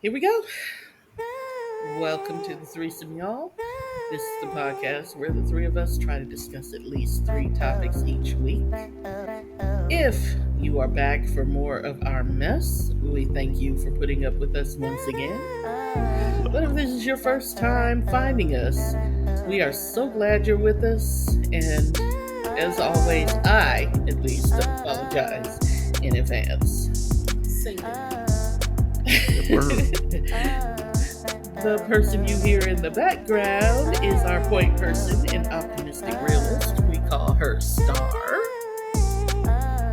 Here we go. Welcome to the threesome, y'all. This is the podcast where the three of us try to discuss at least three topics each week. If you are back for more of our mess, we thank you for putting up with us once again. But if this is your first time finding us, we are so glad you're with us. And as always, I at least apologize in advance. Sing The person you hear in the background is our point person and optimistic realist. We call her Star.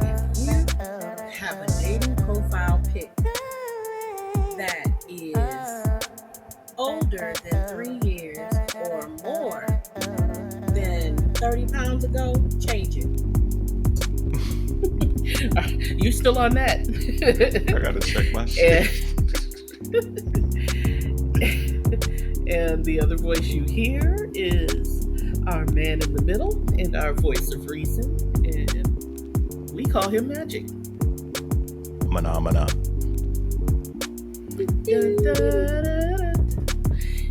If you have a dating profile pic that is older than 3 years or more than 30 pounds ago, change it. You still on that? I gotta check my shit. And the other voice you hear is our man in the middle and our voice of reason, and we call him Magic. Phenomena.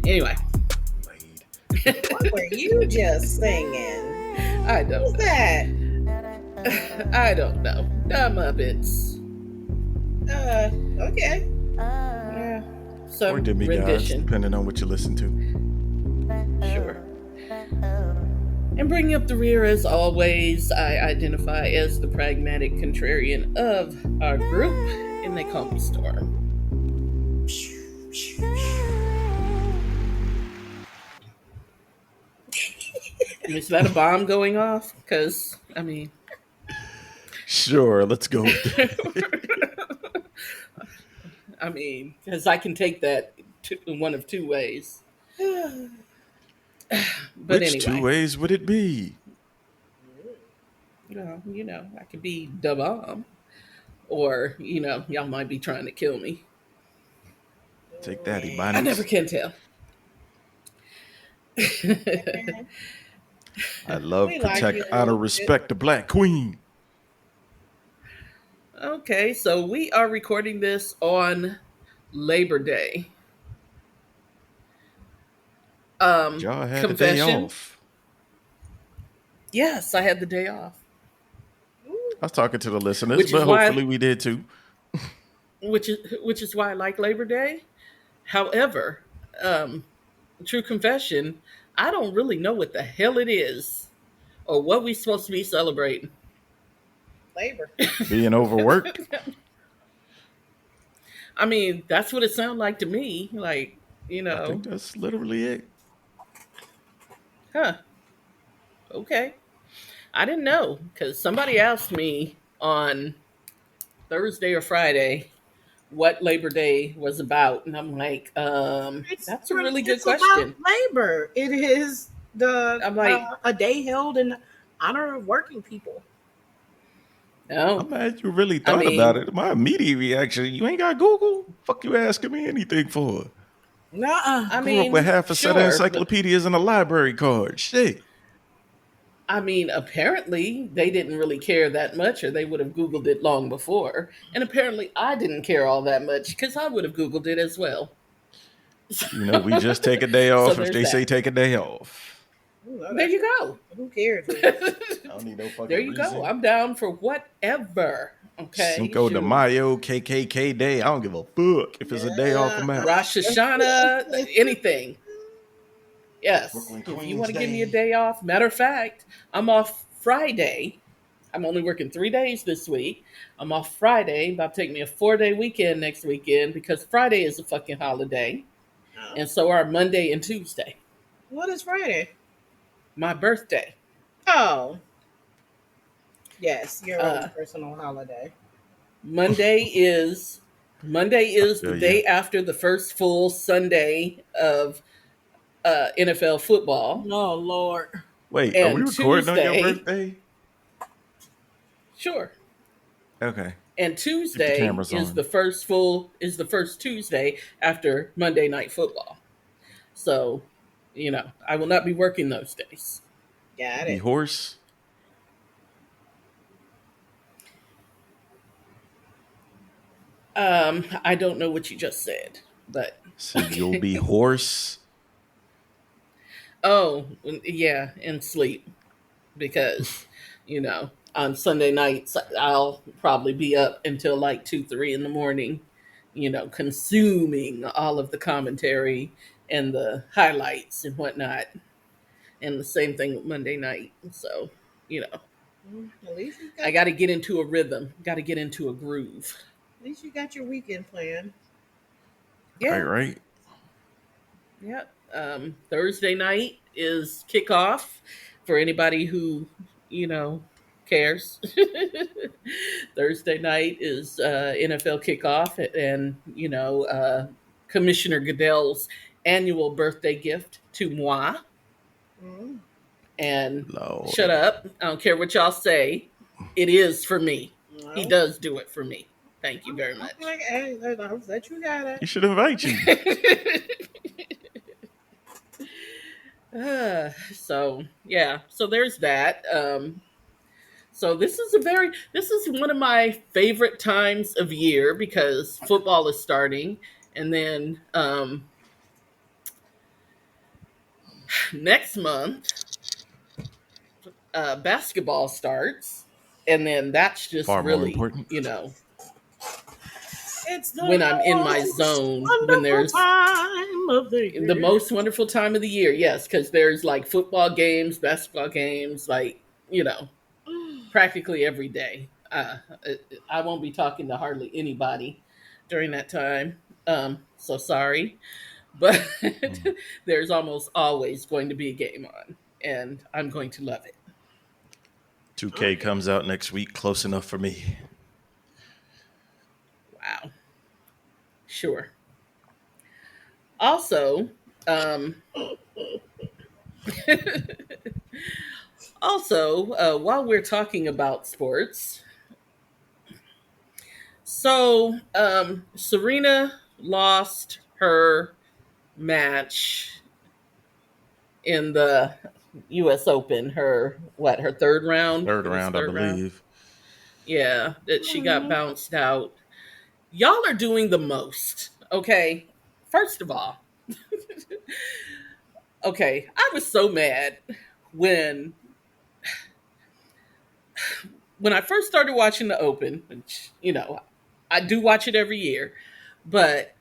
Anyway, What were you just singing? I don't What's know. that? I don't know. Muppets. Okay. Yeah. Some Or demigods, rendition. depending on what you listen to. Sure. And bringing up the rear, as always, I identify as the pragmatic contrarian of our group, and they call me Storm. Is that a bomb going off? Because, I mean... Sure, let's go. I mean, because I can take that one of two ways. But Which anyway, two ways would it be? I could be da bomb, or y'all might be trying to kill me. Take that, I Ebonics. never can tell. I love, We like protect, you a honor, little respect the Black Queen. Okay, so we are recording this on Labor Day. Y'all had a day Confession. off. Yes, I had the day off, I was talking to the listeners, Which is but why- hopefully we did too. which is why I like Labor Day. However, true confession, I don't really know what the hell it is or what we're supposed to be celebrating. Labor. Being overworked. I mean, that's what it sounded like to me. Like, I think that's literally it. huh? Okay, I didn't know because somebody asked me on Thursday or Friday what Labor Day was about, and I'm like, that's a really good question. About labor. It is I'm like, a day held in honor of working people. no, I'm mad you really thought mean- about it. My immediate reaction, you ain't got Google? Fuck you asking me anything for? Nuh-uh. I Grew mean, up with half a set of sure, encyclopedias and a library card. Shit. I mean, apparently they didn't really care that much, or they would have Googled it long before. And apparently I didn't care all that much because I would have Googled it as well. We just take a day off if there's they that. say take a day off. There you go. Who cares? I don't need no fucking There you reason. go. I'm down for whatever. Okay. Cinco de Shoot. Mayo, KKK Day. I don't give a fuck if it's a day off. I'm out. Rosh Hashanah, anything. Yes. Brooklyn If you Queens want to give me a Day. day off, matter of fact, I'm off Friday. I'm only working 3 days this week. I'm off Friday, but I'm taking me a 4-day weekend next weekend because Friday is a fucking holiday. And so are Monday and Tuesday. What is Friday? My birthday. Oh. Yes, your own Uh, personal holiday. Monday is the feel day ya. after the first full Sunday of NFL football. Oh, Lord. Wait, are And we recording on your Tuesday- birthday? Sure. Okay. And Tuesday cameras is on. the first Tuesday after Monday Night Football. So, I will not be working those days. Got The it. horse. I don't know what you just said. But So you'll be hoarse. oh yeah, and sleep because on Sunday nights I'll probably be up until like 2, 3 in the morning, consuming all of the commentary and the highlights and whatnot. And the same thing with Monday night. So, At least you I got got to get into a rhythm, got to get into a groove. at least you got your weekend plan. Right, Yeah, right. yeah. Thursday night is kickoff for anybody who, you know, cares. Thursday night is NFL kickoff, and Commissioner Goodell's annual birthday gift to moi. Mm. And shut Lord. up. I don't care what y'all say. It is for me. He Well, does do it for me. Thank you very much. okay, hey, that you got it. He should invite you. So yeah, so there's that. So this is one of my favorite times of year because football is starting, and then next month basketball starts, and then that's just Far more really important. It's the when I'm in my most zone, when wonderful there's time of the the year. most wonderful time of the year. Yes, because there's like football games, basketball games, like practically every day. I won't be talking to hardly anybody during that time. So sorry, but Mm. there's almost always going to be a game on, and I'm going to love it. 2K Okay. comes out next week. Close enough for me. Wow, sure. Also, um, while we're talking about sports, so Serena lost her match in the U.S. Open. Her third round. Third It was round, I third round. believe. Yeah, that she got Mm. bounced out. Y'all are doing the most. Okay, first of all, okay, I was so mad when I first started watching the Open. Which I do watch it every year, but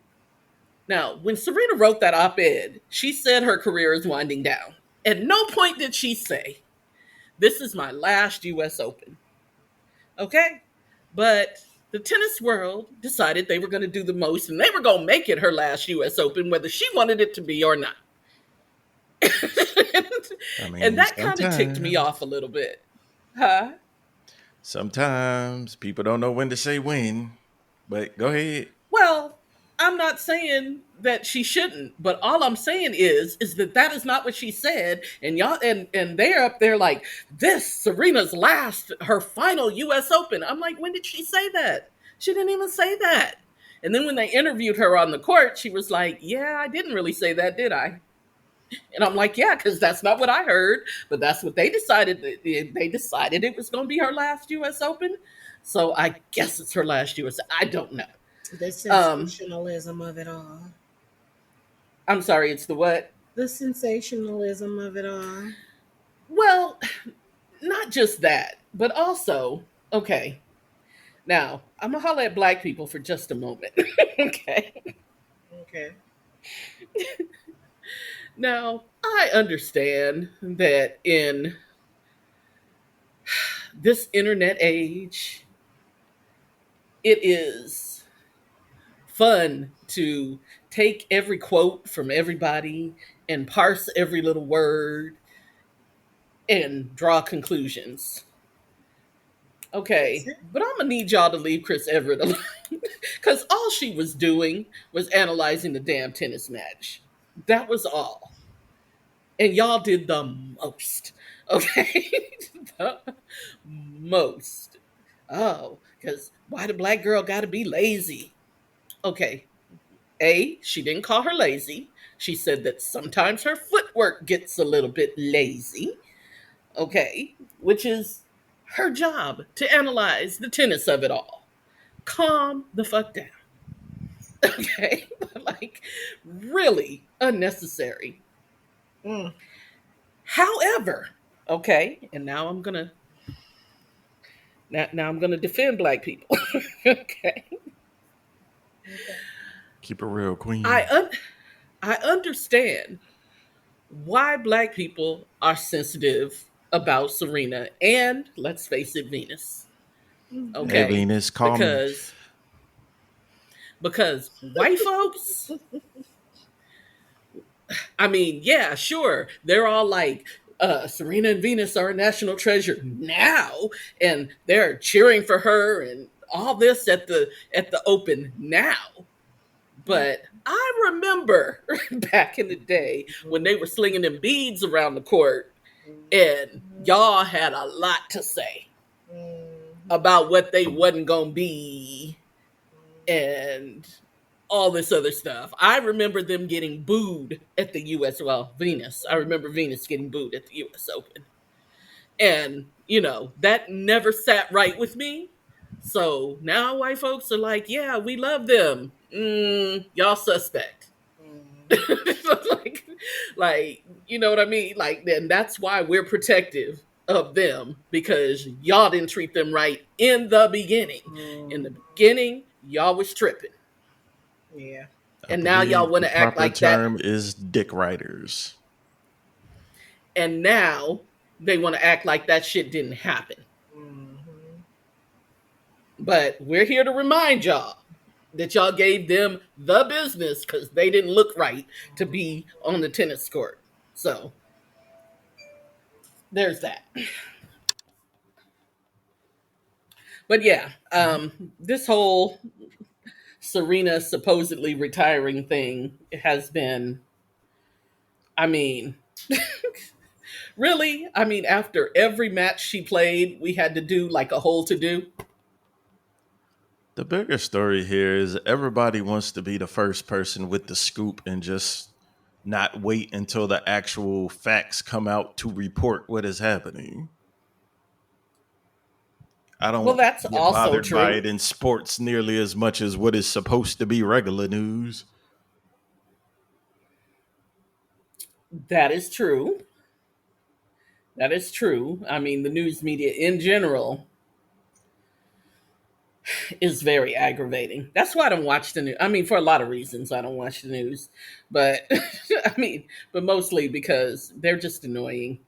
now when Serena wrote that op-ed, she said her career is winding down. At no point did she say, "This is my last U.S. Open." Okay? But the tennis world decided they were going to do the most and they were going to make it her last US Open, whether she wanted it to be or not. I And mean, that kind of ticked me off a little bit. Huh? sometimes people don't know when to say when. But go ahead. Well, I'm not saying that she shouldn't, but all I'm saying is that is not what she said. And y'all and they're up there like this Serena's last her final US Open. I'm like, when did she say that? She didn't even say that. And then when they interviewed her on the court, she was like, "Yeah, I didn't really say that, did I?" And I'm like, "Yeah, because that's not what I heard, but that's what they decided. They decided it was going to be her last U.S. Open, so I guess it's her last U.S. I don't know. The Um, sensationalism of it all. I'm sorry, it's the what? The sensationalism of it all. Well, not just that, but also, okay. Now I'm gonna holler at black people for just a moment. Okay. Okay. Now I understand that in this internet age, it is fun to take every quote from everybody and parse every little word and draw conclusions. That's Okay, it. but I'm gonna need y'all to leave Chris Everett alone because all she was doing was analyzing the damn tennis match. That was all. And y'all did the most. Okay? The most. Oh, because why the black girl gotta be lazy? Okay, she didn't call her lazy. She said that sometimes her footwork gets a little bit lazy. Okay, which is her job to analyze the tennis of it all. Calm the fuck down. Okay, like Really unnecessary. Mm. However, okay, and now I'm gonna defend black people. Okay, Okay. Keep it real, I queen. un- I understand why black people are sensitive about Serena and, let's face it, Venus. Mhm. Hey, Okay, Venus, call me. because white folks, I mean, yeah, sure, they're all like, Serena and Venus are a national treasure now, and they're cheering for her and all this at the Open now. But I remember back in the day when they were slinging them beads around the court, and y'all had a lot to say about what they wasn't gonna be and all this other stuff. I remember them getting booed at the US, well, Venus. I remember Venus getting booed at the US Open. And, that never sat right with me. So now white folks are like, yeah, we love them. Y'all suspect. like, you know what I mean? Like, then that's why we're protective of them, because y'all didn't treat them right in the beginning. In the beginning, y'all was tripping. I And now y'all believe want the to act proper like that. term is dick riders. And now they want to act like that shit didn't happen. But we're here to remind y'all that y'all gave them the business because they didn't look right to be on the tennis court. So there's that. But yeah, this whole Serena supposedly retiring thing has been, I mean, really? I mean, after every match she played, we had to do like a whole to do. The bigger story here is everybody wants to be the first person with the scoop and just not wait until the actual facts come out to report what is happening. I Well, don't that's get also bothered by true. it in sports nearly as much as what is supposed to be regular news. That is true. That is true. I mean, the news media in general is very aggravating. That's why I don't watch the news. I mean, for a lot of reasons, I don't watch the news. But but mostly because they're just annoying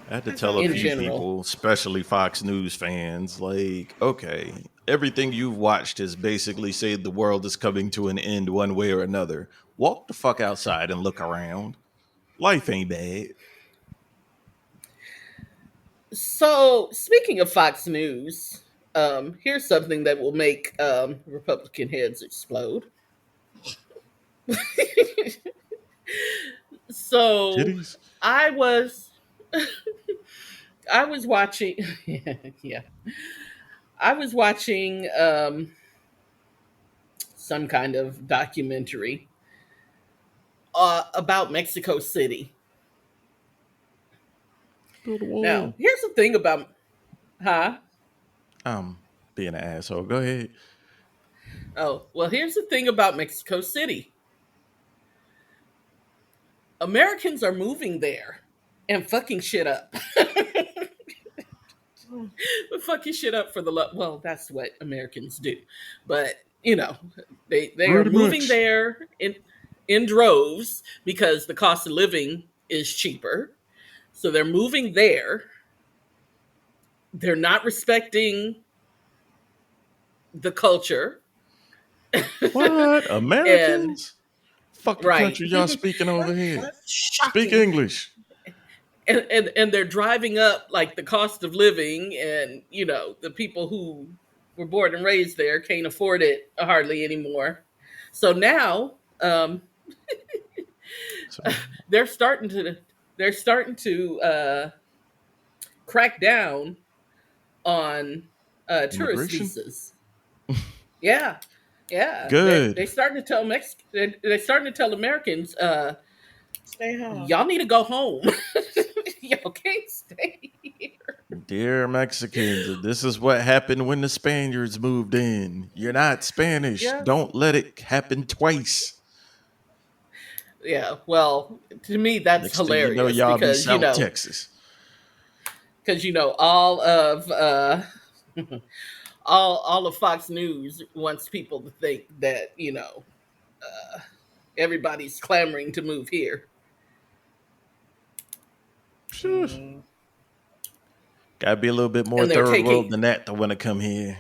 I had to That's tell a in few okay. general. people, especially Fox News fans, like, okay, everything you've watched has basically said the world is coming to an end one way or another. Walk the fuck outside and look around. Life ain't bad. So, speaking of Fox News, here's something that will make Republican heads explode. So, Titties? I was I was watching yeah. I was watching some kind of documentary about Mexico City. Build a Now, wall. here's the thing about, huh? I'm being an asshole. Go ahead. Oh, well, here's the thing about Mexico City. Americans are moving there and fucking shit up. Fucking shit up for the love. Well, that's what Americans do. But, they are Pretty moving much. there in droves because the cost of living is cheaper. So they're moving there. They're not respecting the culture. What? And Americans? Fuck the right. country y'all speaking over here. That's Speak shocking. English. And they're driving up like the cost of living, and the people who were born and raised there can't afford it hardly anymore. So now So, they're starting to they're starting to crack down on tourist immigration? visas. Yeah, yeah, they Good. starting to tell they're starting to tell Americans, Stay home. y'all need to go home. Y'all can't stay here. Dear Mexicans, this is what happened when the Spaniards moved in. You're not Spanish. Yes. Don't let it happen twice. Yeah. Well, to me, that's Next thing you know, hilarious y'all be because South Texas. all of all of Fox News wants people to think that everybody's clamoring to move here, Phew. Mm. Gotta be a little bit more and they're third world taking than that to want to come here.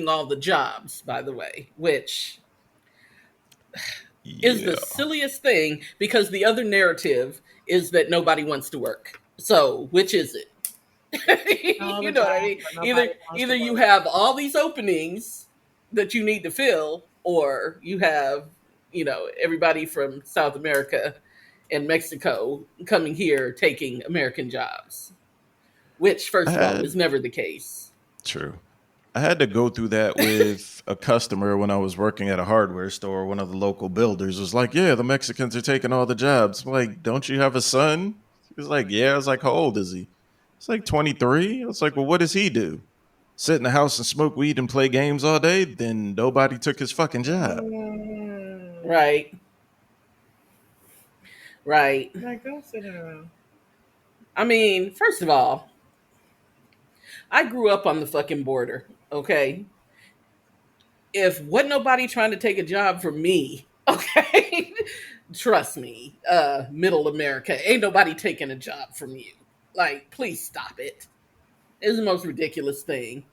all the jobs. By the way, which is Yeah. the silliest thing because the other narrative is that nobody wants to work. So, which is it? All You the know what I jobs, mean? but Either nobody wants to either you work. have all these openings that you need to fill, or you have everybody from South America and Mexico coming here taking American jobs, which, I first of all, had was never the case. true. I had to go through that with a customer when I was working at a hardware store. One of the local builders was like, "Yeah, the Mexicans are taking all the jobs." I'm like, "Don't you have a son?" He was like, "Yeah." I was like, "How old is he?" It's like 23. I was like, "Well, what does he do? Sit in the house and smoke weed and play games all day?" Then nobody took his fucking job. Mm. Right, right. Like, go sit down. I mean, first of all, I grew up on the fucking border. Okay, if wasn't nobody trying to take a job from me, okay, trust me, middle America, ain't nobody taking a job from you. Like, please stop it. It's the most ridiculous thing.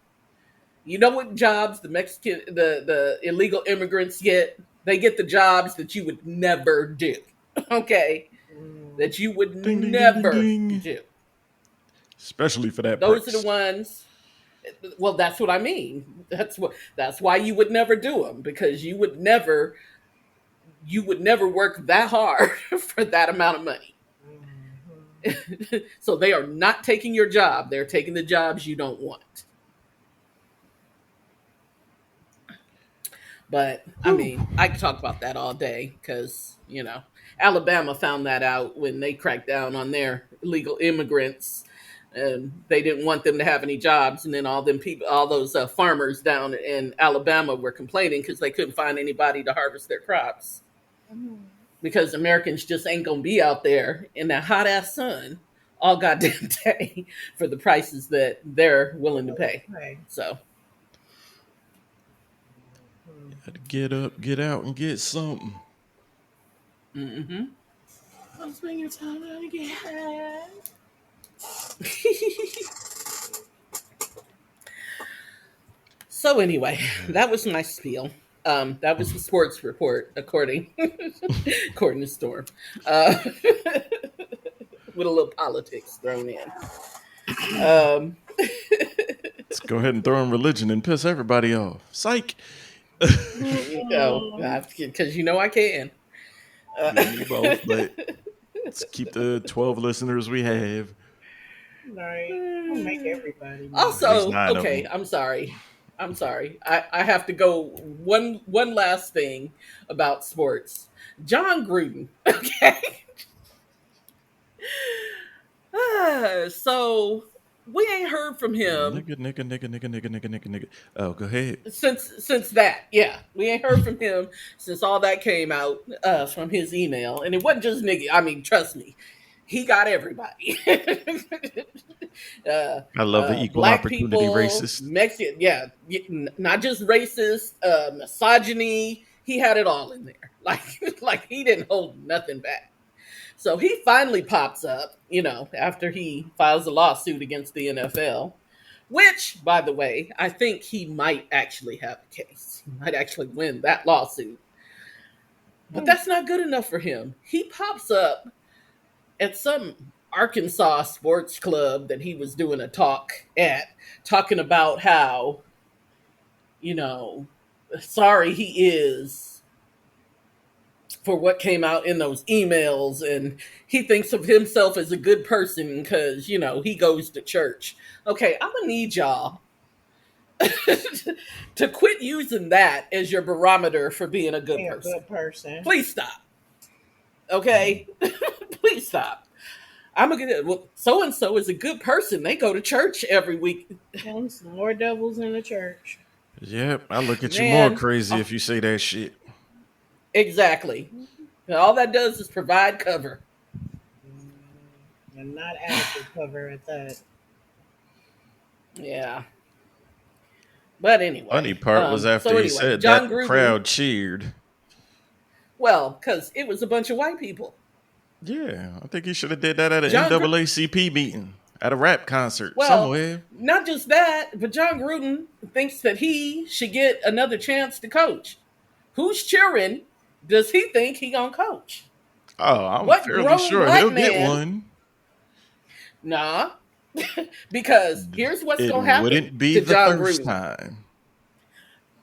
You know what jobs the Mexican, the illegal immigrants get? They get the jobs that you would never do. Okay, Mm. that you would Ding, ding, ding, ding, never ding. do. Especially for that Those are the price. ones. Well, that's what I mean. That's why you would never do them, because you would never work that hard for that amount of money. Mhm. So they are not taking your job. They're taking the jobs you don't want. But I Whew. mean, I could talk about that all day because, Alabama found that out when they cracked down on their illegal immigrants, and they didn't want them to have any jobs. And then all them people, all those farmers down in Alabama were complaining because they couldn't find anybody to harvest their crops, Mhm. because Americans just ain't gonna be out there in that hot ass sun all goddamn day for the prices that they're willing to pay. Okay. So, Mhm. Had to get up, get out, and get something. mm-hmm. I'll spend your time out again. So anyway, that was my spiel. That was the sports report, according to Storm, uh, with a little politics thrown in. Um, Let's go ahead and throw in religion and piss everybody off. Psych. Mhm. because I can. You and Uh, me both, but let's keep the 12 listeners we have. Right. Don't make everybody At least mad. Also, 9 of okay, them. I'm sorry. I'm sorry. I have to go one last thing about sports. John Gruden. Okay. So we ain't heard from him Nigga, nigga, nigga, nigga, nigga, nigga, nigga, nigga. Oh, go ahead. since that. Yeah, we ain't heard from him since all that came out from his email, and it wasn't just nigga. I mean, trust me, he got everybody. uh, I love the equal Black opportunity people, racist. Mexican, yeah, not just racist, misogyny. He had it all in there. Like he didn't hold nothing back. So he finally pops up, after he files a lawsuit against the NFL, which, by the way, I think he might actually have a case. He might actually win that lawsuit. But Mm. that's not good enough for him. He pops up at some Arkansas sports club that he was doing a talk at, talking about how, you know, sorry he is for what came out in those emails, and he thinks of himself as a good person because he goes to church. Okay, I'm gonna need y'all to quit using that as your barometer for being a good Be a person. good person. Please stop. Okay. Please stop. I'm a good. Well, so and so is a good person. They go to church every week. And some more devils in the church. Yep, I look at you more Man, crazy if you say that shit. exactly. And all that does is provide cover. And not adequate cover at that. Yeah. But Funny anyway, part was after he said that, John the Gruden. crowd cheered. Well, because it was a bunch of white people. Yeah, I think he should have did that at an John. NAACP meeting, at a rap concert Well, somewhere. not just that, but John Gruden thinks that he should get another chance to coach. Whose children does he think he gonna coach? Oh, I'm What fairly grown sure black he'll get man? one. Nah, because here's what's It gonna happen wouldn't be to the John first Gruden. time.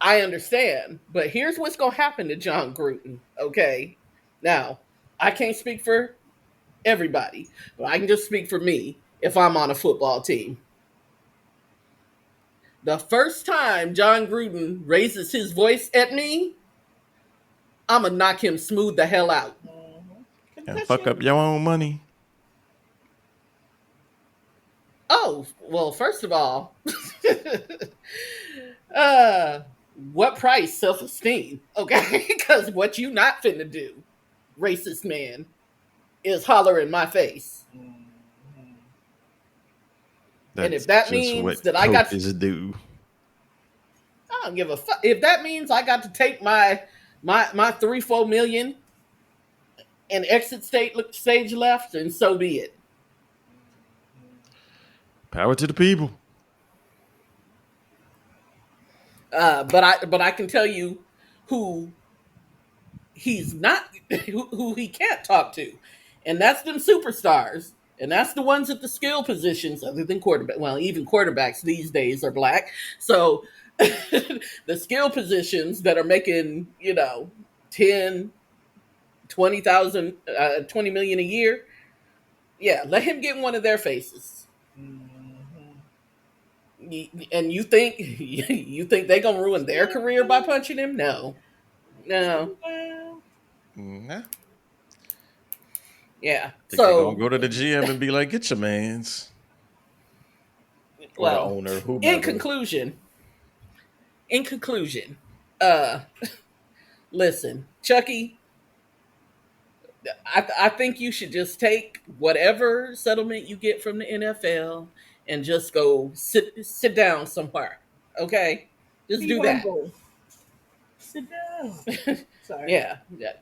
I understand, but here's what's gonna happen to John Gruden. Okay, now I can't speak for everybody, but I can just speak for me if I'm on a football team. The first time John Gruden raises his voice at me, I'm gonna knock him smooth the hell out. And fuck up Concussion. your own money. Oh, well, first of all, uh, what price self esteem? Okay, because what you not finna do, racist man, is holler in my face. And That's if that just means what that I got, coaches do. I don't give a fuck. If that means I got to take my 3-4 million and exit stage left, and so be it. Power to the people. But I can tell you who he's not who he can't talk to, and that's them superstars, and that's the ones at the skill positions other than quarterback. Well, even quarterbacks these days are black, so the skill positions that are making 10, 20,000, 20 million a year. Yeah, let him get one of their faces. And you think they gonna ruin their career by punching him? No, no. Well, Nah. Yeah. Think they're gonna So, go to the GM and be like, "Get your man's," or the well, owner, in whomever. conclusion, in conclusion, uh, listen, Chucky, I think you should just take whatever settlement you get from the NFL and just go sit down somewhere. Okay, just be do that. humble. Sit down. Sorry.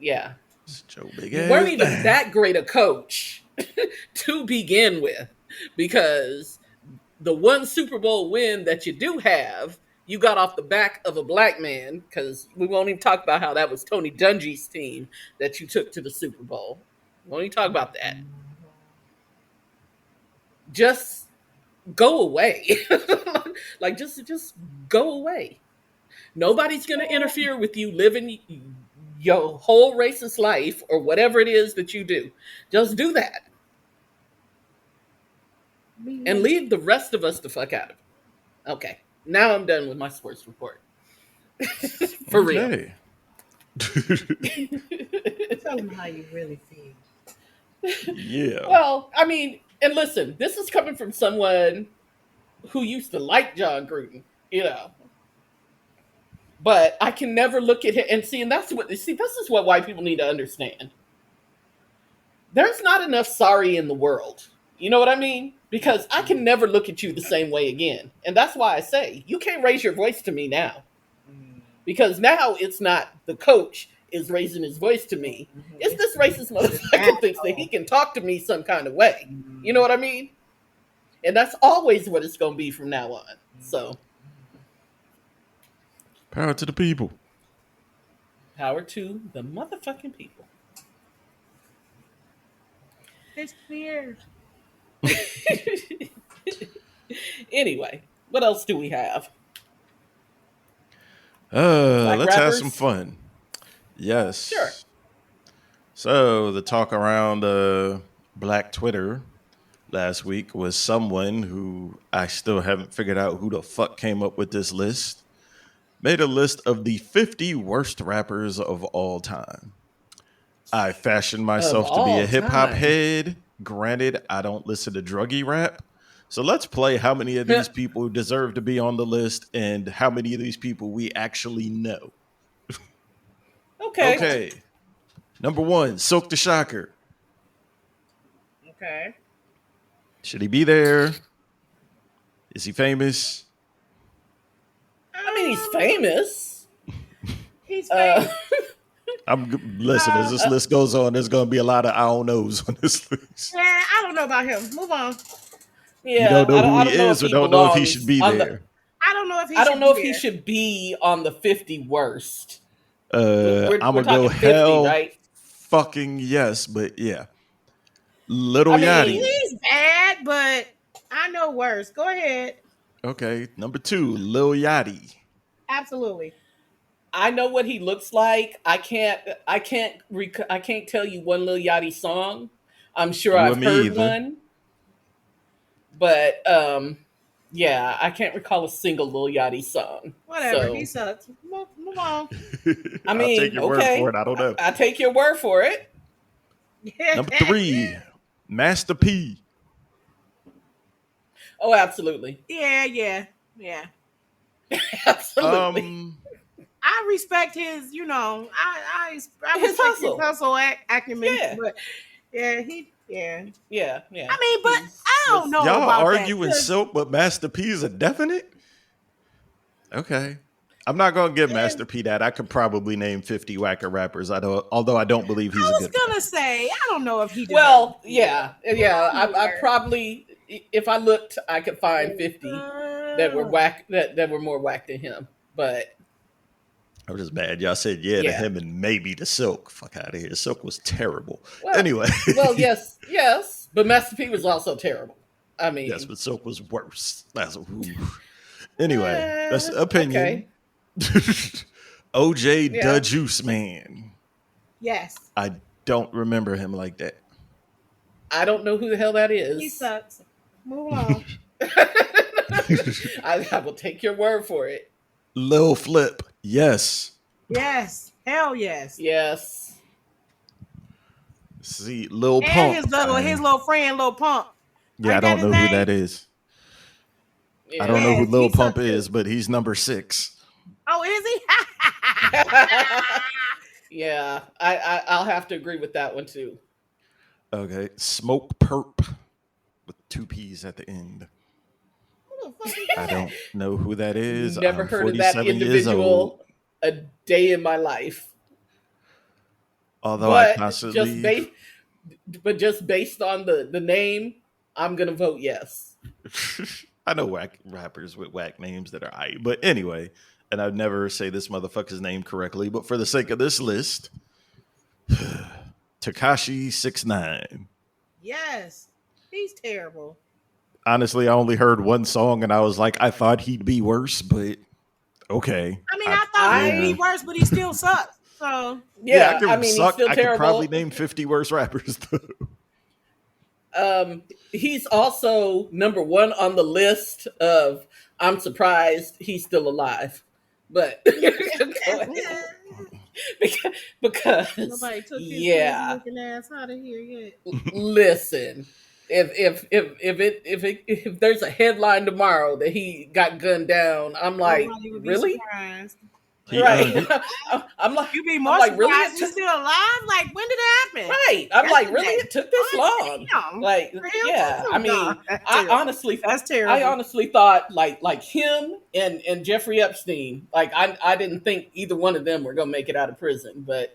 Yeah. It's Joe Big You weren't ass even thing. that great a coach to begin with, because the one Super Bowl win that you do have, you got off the back of a black man, because we won't even talk about how that was Tony Dungy's team that you took to the Super Bowl. We won't even talk about that. Just go away. Like just go away. Nobody's gonna interfere with you living your whole racist life or whatever it is that you do. Just do that. And leave the rest of us the fuck out of it. Okay. Now I'm done with my sports report. For real. Okay. Tell them how you really feel. Yeah. Well, I mean, and listen, this is coming from someone who used to like John Gruden, you know. But I can never look at him and see, and this is what white people need to understand. There's not enough sorry in the world. You know what I mean? Because I can never look at you the same way again. And that's why I say, you can't raise your voice to me now. Because now it's not the coach is raising his voice to me. It's this racist motherfucker thinks that he can talk to me some kind of way. You know what I mean? And that's always what it's going to be from now on. So, Power to the people. power to the motherfucking people. It's weird. Anyway, what else do we have? Let's have rappers? some fun. Yes. Sure. So the talk around Black Twitter last week was someone who I still haven't figured out who the fuck came up with this list. Made a list of the 50 worst rappers of all time. I fashioned Of myself to be all a hip hop time. head, Granted, I don't listen to druggy rap. So let's play how many of these people deserve to be on the list and how many of these people we actually know. Okay. Okay. Number one, Silk the Shocker. Okay. Should he be there? Is he famous? I mean, he's famous. He's famous. Listen, as this list goes on, there's going to be a lot of I don't knows on this list. Yeah, I don't know about him. Move on. Yeah, You don't know who I he don't know is if or he don't know if he belongs should be on there. I don't know if he. I don't know if be he there. should be on the 50 worst. I'm We're going to go talking 50, hell right? fucking yes, but yeah. Little I mean, Yachty. He's bad, but I know worse. Go ahead. Okay, number two, Lil Yachty. Absolutely. I know what he looks like. I can't tell you one Lil Yachty song. I'm sure You I've and me heard either. one, but yeah, I can't recall a single Lil Yachty song. Whatever. So, He sucks. Move on. I mean, I'll take your okay, word for it. I don't know. I take your word for it. Number three, Master P. Oh, absolutely, Yeah. absolutely. I respect his, I His respect hustle. his hustle acumen. Yeah. But yeah. Yeah. I mean, but I don't know Y'all about arguing that. Silk, but Master P is a definite? Okay. I'm not going to give Master P that. I could probably name 50 whacker rappers, although I don't believe he's I a was good rapper. gonna say, I don't know if he. Well, yeah. I probably, if I looked, I could find 50 that were whack that were more whack than him. But I'm just mad. Y'all said to Yeah. him and maybe to Silk. Fuck out of here. Silk was terrible. Well, Anyway. well, yes, but Master P was also terrible. I mean, Yes, but Silk was worse. Anyway, that's opinion. Okay. OJ Yeah. the Juice Man. Yes, I don't remember him like that. I don't know who the hell that is. he sucks. Move on. I will take your word for it. Lil Flip. Yes. Yes, hell yes. Yes. See, Lil And Pump. his little friend, Lil Pump. Yeah, I Ain't don't that know his who name? that is. Yeah. I don't know who Yes, Lil he Pump sucks too. is, but he's number 6. Oh, is he? Yeah, I'll have to agree with that one too. Okay. Smoke Perp with 2 P's at the end. Who the fuck is I that? don't know who that is. Never I'm heard of that 47 years old. individual a day in my life. Although I But constantly. just based on the name, I'm gonna vote yes. I know whack rappers with whack names that are but anyway, and I'd never say this motherfucker's name correctly, but for the sake of this list, Tekashi 6ix9ine. Yes, he's terrible. Honestly, I only heard one song and I was like, I thought he'd be worse, but okay. I mean, I thought he'd be worse, but he still sucks. So Yeah, I, give I him mean, suck. he's still I could terrible. probably name 50 worse rappers though. He's also number 1 on the list of I'm surprised he's still alive. But because nobody took his yeah, looking ass out of here yet. listen, if there's a headline tomorrow that he got gunned down, I'm like, Nobody would be really? surprised. Right. I'm like, You'd be more I'm like, surprised really? he's still alive. Like, when did it happen? Right. I'm like, really? Yesterday. It took this long? Damn. Like, For him yeah. too? I mean, No, that's I terrible. honestly, That's terrible. I honestly thought like him and Jeffrey Epstein. Like, I didn't think either one of them were gonna make it out of prison, but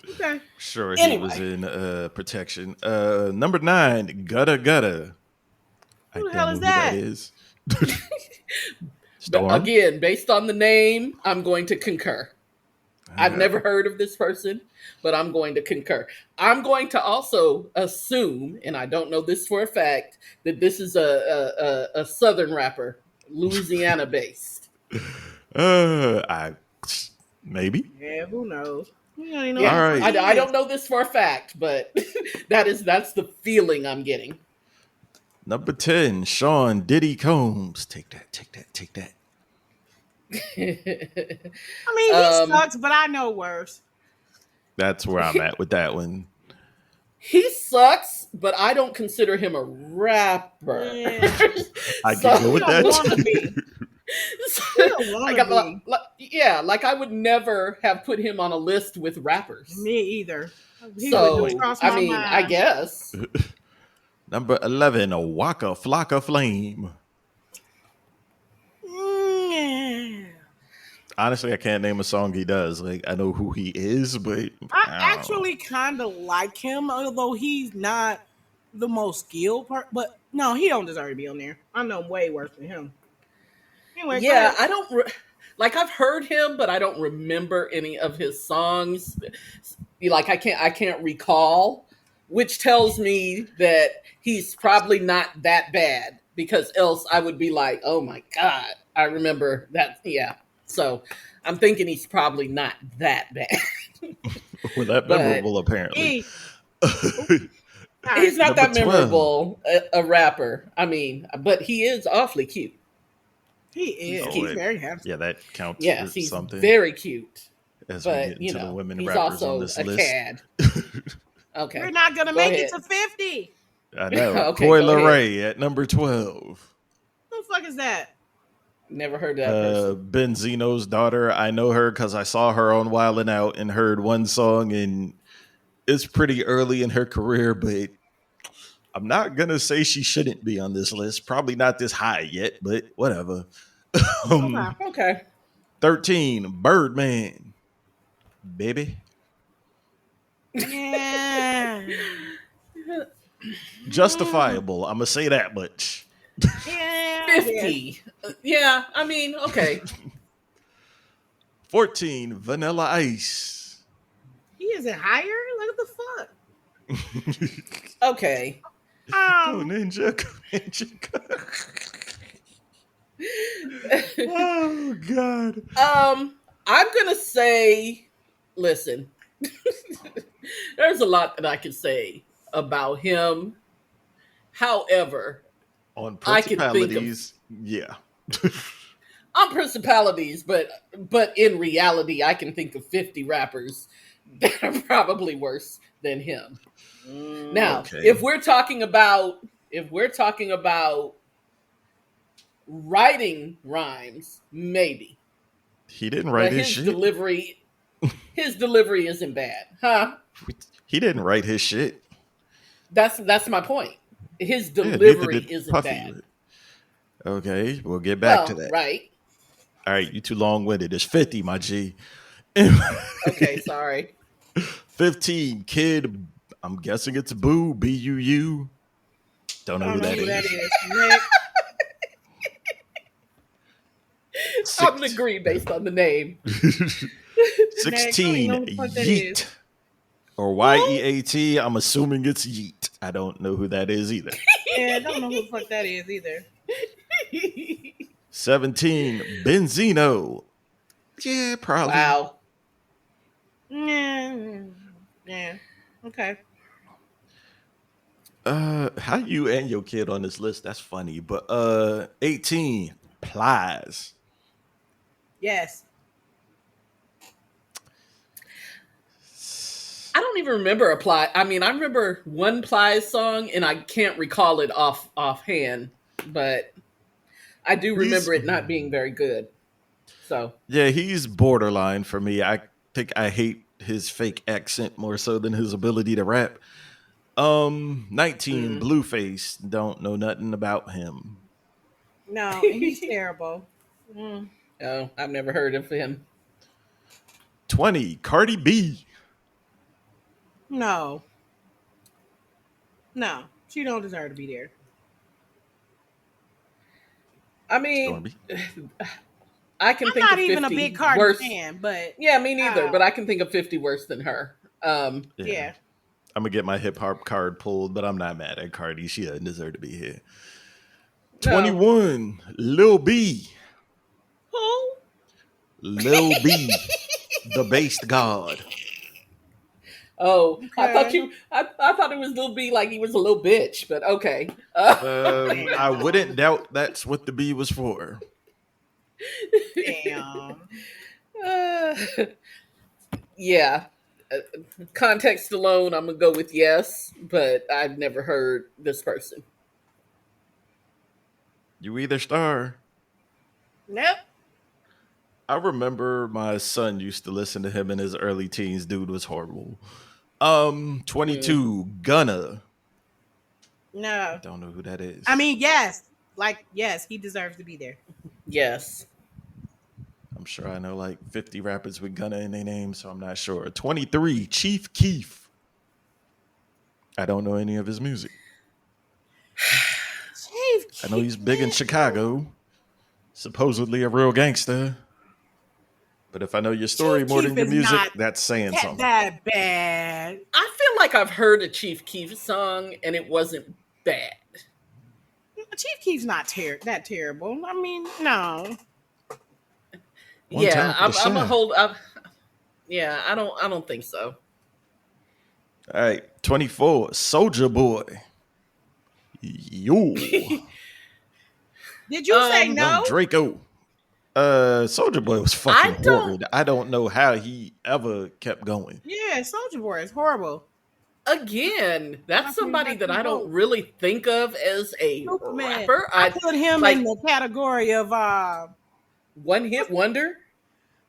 Okay. Sure, Anyway. he was in protection. Number 9, Gutta Gutta. Who the I hell don't is know who that? that is. But Storm. again, based on the name, I'm going to concur. I've Okay. never heard of this person, but I'm going to concur. I'm going to also assume, and I don't know this for a fact, that this is a Southern rapper, Louisiana based. Maybe. Yeah, who knows? We don't even know Yeah, All right. I don't know this for a fact, but that's the feeling I'm getting. Number 10, Sean Diddy Combs. Take that. I mean, he sucks, but I know worse. That's where I'm at with that one. he sucks, but I don't consider him a rapper. Yeah. I So, can go He with don't that want to too. be. He don't want to be. yeah, like I would never have put him on a list with rappers. Me either. He wouldn't even So, cross I my mean, I mind. guess. Number 11, a Waka Flocka Flame. Yeah. Honestly, I can't name a song he does. Like, I know who he is, but I I don't know. actually kind of like him, although he's not the most skilled part. But no, he don't deserve to be on there. I know way worse than him. Anyway, go Yeah, ahead. I don't like I've heard him, but I don't remember any of his songs. Like I can't recall, which tells me that he's probably not that bad because else I would be like, "Oh my god, I remember that." Yeah. So, I'm thinking he's probably not that bad. Well, that But memorable, apparently. He. Oh, sorry. he's not Number that 12. memorable a rapper. I mean, but he is awfully cute. He He's is. Oh, He's cute. very handsome. yeah, that counts for Yes, he's something very cute. as we get But into the women he's rappers on also this a list. cad. We're Okay, not gonna go make it ahead. to 50. I know. Okay, Coy go ahead. Leray at number 12. Who the fuck is that? Never heard of that person. Benzino's daughter. I know her because I saw her on Wildin' Out and heard one song, and it's pretty early in her career, but I'm not gonna say she shouldn't be on this list. Probably not this high yet, but whatever. Okay. 13, Birdman, baby. Yeah. Justifiable. I'm gonna say that much. Yeah. I guess. 50. Yeah, I mean, okay. 14, Vanilla Ice. He isn't higher? Like, what the fuck? Okay. Go Ninja, go Ninja. Oh God. I'm gonna say, listen, there's a lot that I can say about him. However, On I can think of principalities, yeah. on principalities, but in reality, I can think of 50 rappers that are probably worse than him. Now, Okay. if we're talking about writing rhymes, maybe, He didn't write but his shit. his delivery isn't bad, huh? He didn't write his shit. That's my point. His Yeah, neither delivery did isn't Puffy. bad. Okay, we'll get back to Well, that. right. All right, you too long winded. It's 50, my G. Okay, sorry. 15, Kid. I'm guessing it's Boo, B-U-U. Don't know I who don't know that who that is. is. Next. I would agree based on the name. 16, know who the fuck that is. Yeet. Or Y-E-A-T. I'm assuming it's Yeet. I don't know who that is either. Yeah, I don't know who the fuck that is either. 17, Benzino. Yeah, probably. Wow. Yeah. Yeah. Okay. How you and your kid on this list? That's funny. But 18, Plies. Yes. I don't even remember a Ply. I mean, I remember one Plies song, and I can't recall it offhand, but I do remember it not being very good. So Yeah, he's borderline for me. I think I hate his fake accent more so than his ability to rap. 19, mm. Blueface. Don't know nothing about him. No, and he's terrible. Oh, I've never heard of him. 20, Cardi B. No. No. She don't deserve to be there. I mean, Stormy. I can I'm think not of 50 even a big Cardi worse. fan, but Yeah, me neither. uh, But I can think of 50 worse than her. yeah. I'm gonna get my hip hop card pulled, but I'm not mad at Cardi. She doesn't deserve to be here. No. 21, Lil B. Who? Lil B, the based god. Oh, I thought Okay. I thought it was Lil B like he was a little bitch, but okay. I wouldn't doubt that's what the B was for. Damn. Uh, yeah. Context alone, I'm gonna go with yes, but I've never heard this person. You either star. Nope. I remember my son used to listen to him in his early teens. Dude was horrible. Mm, 22, Gunna. I No. don't know who that I is. mean, yes. Like, yes, he deserves to be there. yes. I'm sure I know like 50 rappers with Gunna in their name, so I'm not sure. 23, Chief Keef. I don't know any of his music. Chief I know Keef, he's big in Chicago, supposedly a real gangster. But if I know your story Chief more than Keef your is music, not that's saying something. that bad. I feel like I've heard a Chief Keef song and it wasn't bad. Chief Keef's not that terrible. I mean, no. One Yeah, time for the I'm a shy. hold. Yeah, I don't think so. All right, 24, Soldier Boy. Yo. Did you say No, no? Draco. Soldier Boy was fucking I don't. horrid. I don't know how he ever kept going. Yeah, Soldier Boy is horrible. Again, I that's mean, somebody that's that I don't dope. really think of as a Superman. rapper. I I put him in like the category of one hit what's wonder.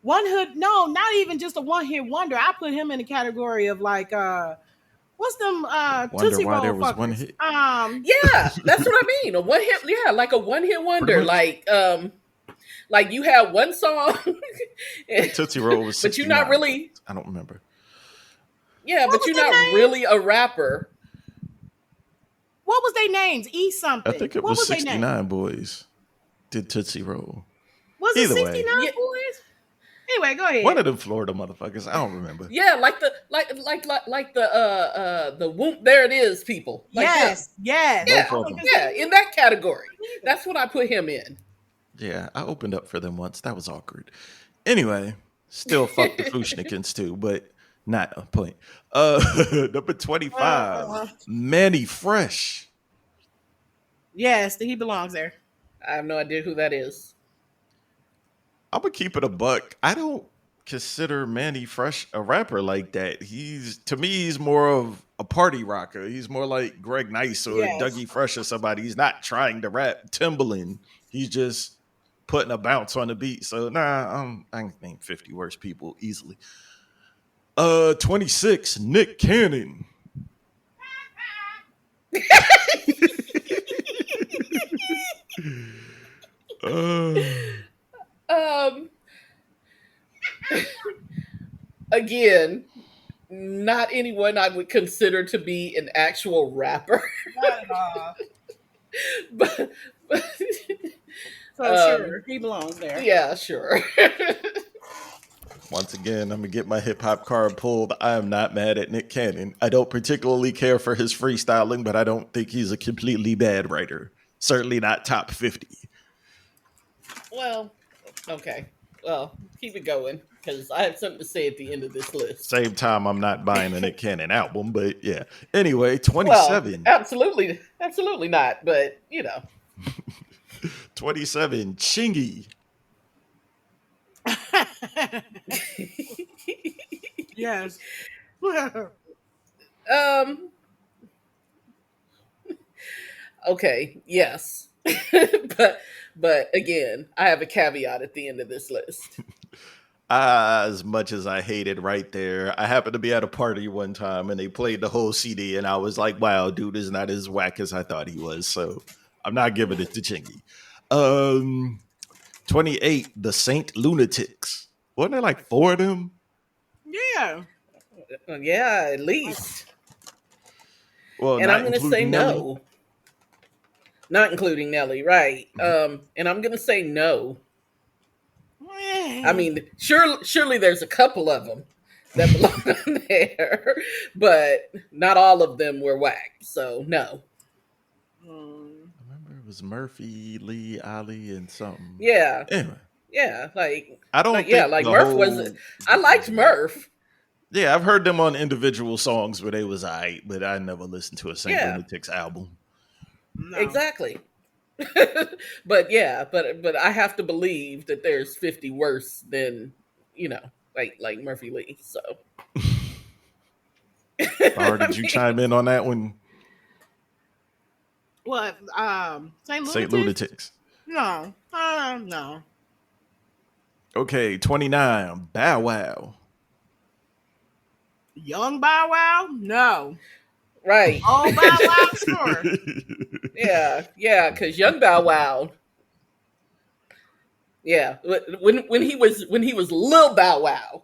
one hood. No, not even just a one hit wonder. I put him in the category of like what's them Wonder Tootsie why there Roll was one fuckers. hit. Yeah, that's what I mean. A one hit, yeah, like a one hit Pretty wonder. much. Like you have one song, Tootsie Roll was but you're not 69. really, I don't remember. yeah, What but was you're their not names? really a rapper. What was their names? E I something. think it What was was their name? 69 boys did Tootsie Roll. Was it Either way, 69 Yeah, boys? Anyway, go one ahead. of them Florida motherfuckers. I don't remember. yeah, like the whoop. There it is, people like them. Yes, yes. Yeah, Both I of was them. gonna say yeah, in that category. neither. That's what I put him in. Yeah, I opened up for them once. That was awkward. Anyway, still fuck the Fushnikins too, but not a point. Number 25, Uh, Manny Fresh. yes, he belongs there. I have no idea who that is. I'm gonna keep it a buck. I don't consider Manny Fresh a rapper like that. He's to me, he's more of a party rocker. He's more like Greg Nice or Yes. Dougie Fresh or somebody. He's not trying to rap Timbaland. He's just putting a bounce on the beat. So I can name 50 worse people easily. 26, Nick Cannon. uh, Um, again, not anyone I would consider to be an actual rapper, Not at all. but So sure, he belongs there. yeah, sure. Once again, I'm gonna get my hip hop card pulled. I am not mad at Nick Cannon. I don't particularly care for his freestyling, but I don't think he's a completely bad writer. Certainly not top 50. Well, okay. Well, keep it going because I have something to say at the end of this list. Same time, I'm not buying a Nick Cannon album, but yeah. Anyway, Well, 27. absolutely not. But you know, 27, Chingy. Yes. um, okay, yes, but again, I have a caveat at the end of this list. As much as I hated right there, I happened to be at a party one time and they played the whole CD, and I was like, wow, dude is not as whack as I thought he was. So I'm not giving it to Chingy. 28, the Saint Lunatics. Wasn't there like four of them? Yeah. Yeah, at least. Well, And I'm not going to say including Nelly. no. Not including Nelly, right? And I'm going to say no. I mean, surely there's a couple of them that belong on there, but not all of them were whack. So no. I remember it was Murphy, Lee, Ali, and something. Yeah, Anyway, yeah, I don't like think like the Murph whole was. I liked Murph. Yeah, I've heard them on individual songs where they was aight, but I never listened to a Saint Yeah. Lunatics album. No. Exactly. But yeah, but I have to believe that there's 50 worse than like Murphy Lee. So Or did you chime in on that one? What? St. St. Lunatics? Lunatics. No. No. Okay, 29. Bow Wow. Young Bow Wow? No. Right. Old Bow Wow? Sure. Yeah, because Young Bow Wow. Yeah, when he was Lil Bow Wow,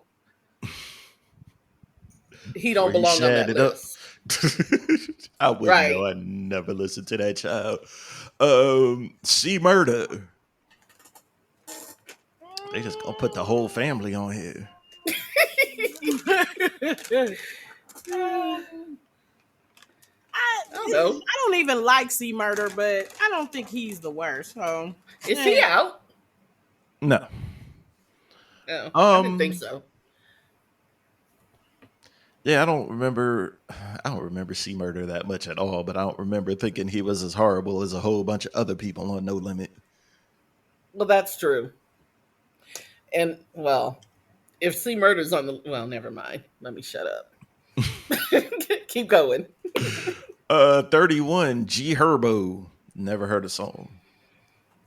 he don't Where he belong on that shatted up. list. I wouldn't know. Right. I never listened to that child. C Murder. They just gonna put the whole family on here. I I don't know. don't even like C Murder, but I don't think he's the worst. So Is he out? No. No, I didn't think Um. so. Yeah, I don't remember. I don't remember C Murder that much at all. But I don't remember thinking he was as horrible as a whole bunch of other people on No Limit. Well, that's true. And well, if C Murder's on the never mind. Let me shut up. Keep going. 31. G Herbo. Never heard a song.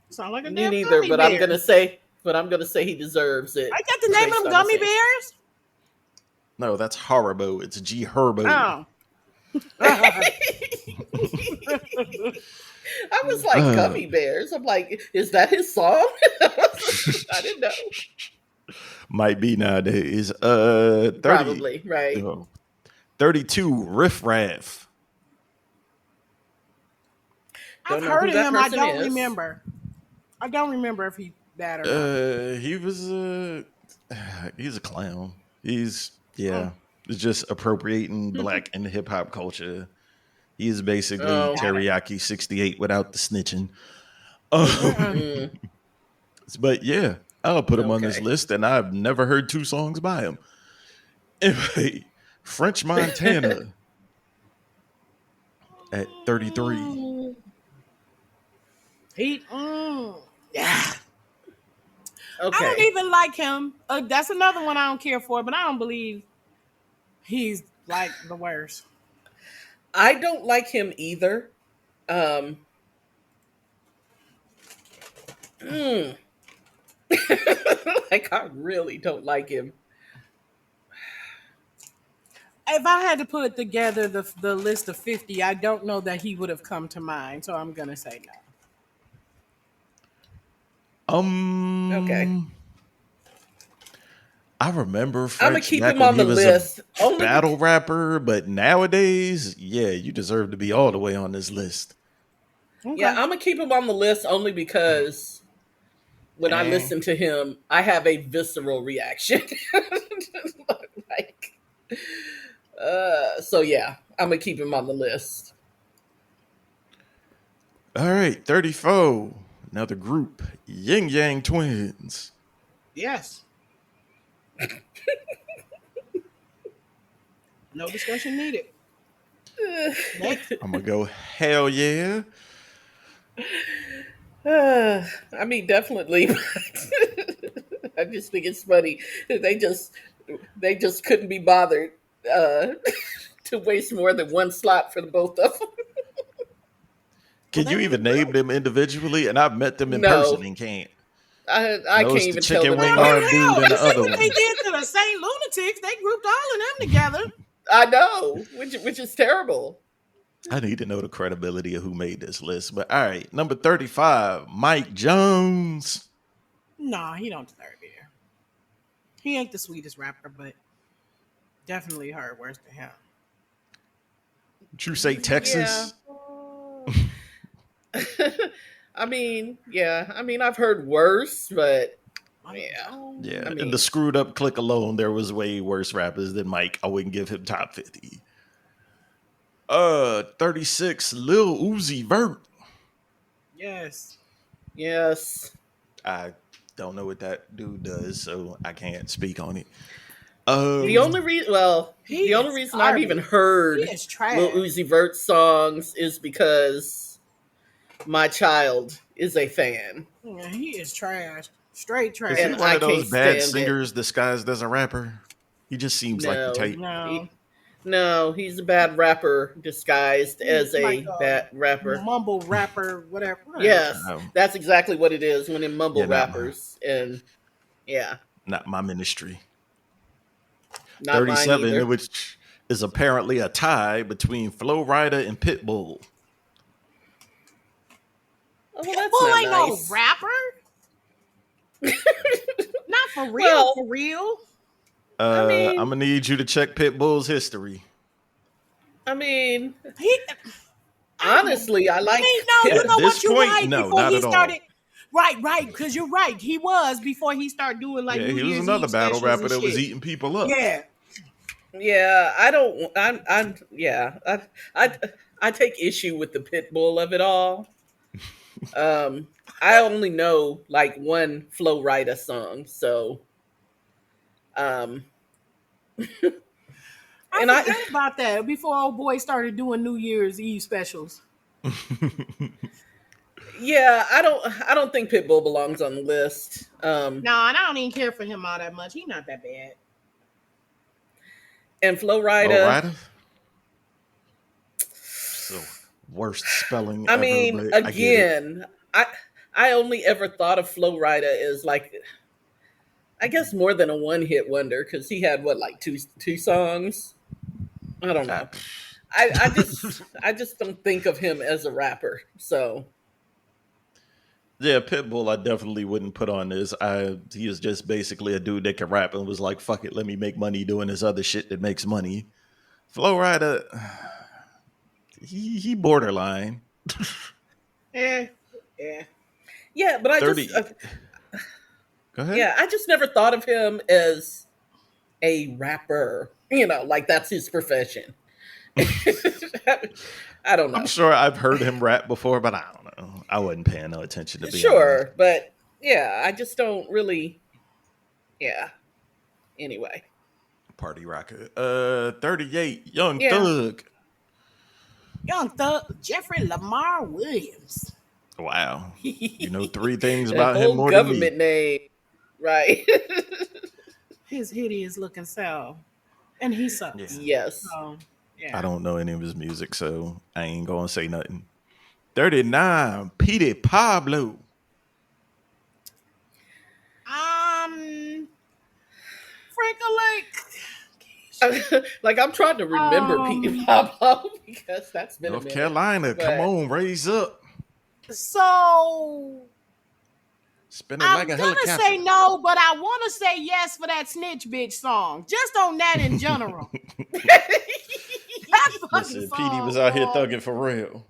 sound like a Me damn neither, gummy but bear. I'm gonna say he deserves it. I got the name of based them on gummy his- bears. No, that's Haribo. It's G Herbo. Oh. I was like gummy bears. I'm like, is that his song? I didn't know. Might be nowadays. 30, Probably right. 32. Riff Raff. I've Don't know heard who of that him. I person don't is. remember. I don't remember if he bad or not. He was he's a clown. He's it's just appropriating black and hip hop culture. He's basically Oh. Teriyaki 68 without the snitching. Um, but yeah, I'll put him on this Okay. list, and I've never heard 2 songs by him. Anyway, French Montana at 33. He, yeah. Okay. I don't even like him. That's another one I don't care for, but I don't believe he's like the worst. I don't like him either. Like I really don't like him. If I had to put together the list of 50, I don't know that he would have come to mind. So I'm gonna say no. Okay. I remember I'm gonna French keep back him when on he the was list. a Only battle rapper, but nowadays, yeah, you deserve to be all the way on this list. Okay. Yeah, I'm gonna keep him on the list only because when I Eh. listen to him, I have a visceral reaction. like, so yeah, I'm gonna keep him on the list. All right, 34. Another group, Yin Yang Twins. Yes. No discussion needed. Next. I'm gonna go hell yeah. I mean, definitely. I just think it's funny. They just couldn't be bothered to waste more than one slot for the both of them. Can you even name them individually? And I've met them in No. person and can't. I Knows can't the even tell chicken them. wing Well, arm names. dude and you the see other what one. they did to the St. Lunatics. They grouped all of them together. I know, which is terrible. I need to know the credibility of who made this list. But all right, number 35, Mike Jones. Nah, he don't deserve it. He ain't the sweetest rapper, but definitely heard worse than him. Did you say Texas? I mean, yeah. I mean, I've heard worse, but yeah. Yeah, I mean- in the screwed up click alone, there was way worse rappers than Mike. I wouldn't give him top 50. 36, Lil Uzi Vert. Yes. Yes. I don't know what that dude does, so I can't speak on it. The only reason, He the only is reason I've even garbage. heard He is trash. Lil Uzi Vert songs is because my child is a fan. Yeah, he is trash. Straight trash. Is he And one I of those can't bad stand it. singers disguised as a rapper? He just seems like the No. type. No. No, he's a bad rapper disguised He's as like a a bad rapper. mumble rapper, whatever. Yes, Um, that's exactly what it is when in yeah, mumble rappers. And yeah, not my ministry. not mine 37, either. which is apparently a tie between Flow Rider and Pitbull. Oh, well, that's Pitbull not ain't no nice. rapper. Not for real, Well, for real. I I'm mean, gonna need you to check Pitbull's history. I mean, He, I don't know. honestly, I like No, you At know this what? You're point, right. no, Before not he at all. started, right, because you're right. He was before he started doing like Yeah, New he was Year's another Eve battle specials rapper and that was shit. eating people up. Yeah, Yeah, I don't. Yeah. I, I take issue with the pit bull of it all. Um, I only know like one Flow Rida song, so um, I and I, forgot about that before old boy started doing New Year's Eve specials. yeah, I don't think Pitbull belongs on the list. No, and I don't even care for him all that much. He's not that bad. And Flow Low Rida, Rider? So worst spelling I ever, mean, but I get it. again, I only ever thought of Flow Rida as like, I guess more than a one hit wonder because he had what, like two songs. I don't I, know. I just don't think of him as a rapper. So yeah, Pitbull, I definitely wouldn't put on this. He is just basically a dude that can rap and was like, "Fuck it, let me make money doing this other shit that makes money." Flow Rider, he borderline Yeah, yeah. yeah, but 30. Go ahead. yeah, I just never thought of him as a rapper. You know, like that's his profession. I don't I'm know. sure I've heard him rap before, but I don't know. I wasn't paying no attention to be honest. Sure, but yeah, I just don't really. Yeah. Anyway, Party rocker. 38, Young yeah. Thug. Young Thug, Jeffrey Lamar Williams. Wow. You know three things A about him whole more than me. government name, right? His hideous looking self, and he Yeah. sucks. Yes. So I yeah. don't know any of his music, so I ain't gonna say nothing. 39, Petey Pablo. Um, Frankel Like I'm trying to remember Petey Um, Pablo because that's been a North minute. Carolina, come But on, raise up. so Spin it I'm like a gonna helicopter. say no, but I want to say yes for that snitch bitch song. Just on that in general. That fucking Listen, Petey was song, out here boy. thugging for real.